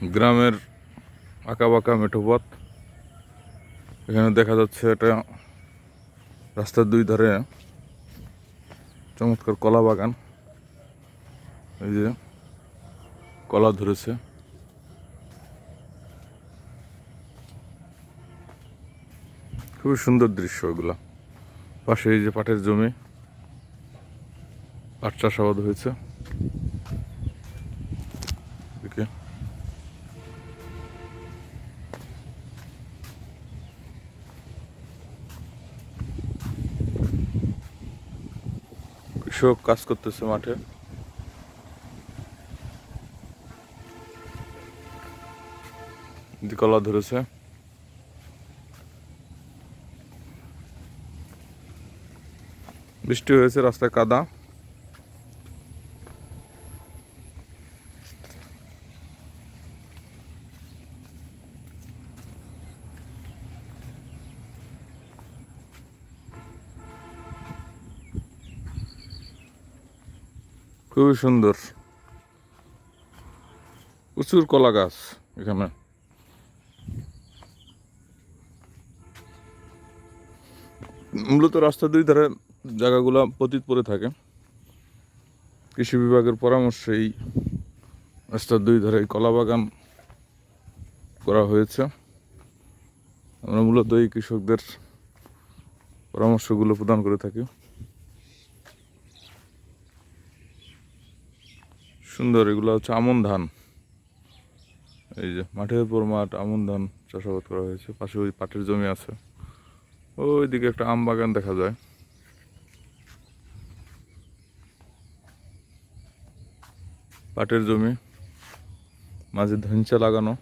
গ্রামের আঁকাবাঁকা মেঠো পথ। এখানে দেখা যাচ্ছে এটা রাস্তার দুই ধারে চমৎকার কলা বাগান। এই যে কলা ধরেছে, খুবই সুন্দর দৃশ্য এগুলা। পাশে এই যে পাটের জমি, পাট চাষাবাদ হয়েছে। এদিকে কৃষক কাজ করতেছে মাঠে। কলা ধরেছে। বৃষ্টি হয়েছে, রাস্তায় কাদা। খুবই সুন্দর, প্রচুর কলা গাছ এখানে। মূলত রাস্তার দুই ধারে জায়গাগুলো পতিত পড়ে থাকে। কৃষি বিভাগের পরামর্শে এই রাস্তার দুই ধারে কলা বাগান করা হয়েছে। আমরা মূলত এই কৃষকদের পরামর্শগুলো প্রদান করে থাকি। সুন্দর, এগুলো হচ্ছে আমন ধান। এই যে মাঠের পর মাঠ আমন ধান চাষাবাদ করা হয়েছে। পাশে ওই পাটের জমি আছে, ওইদিকে একটা আম বাগান দেখা যায়। পাটের জমি, মাঝে ধইঞ্চা লাগানো।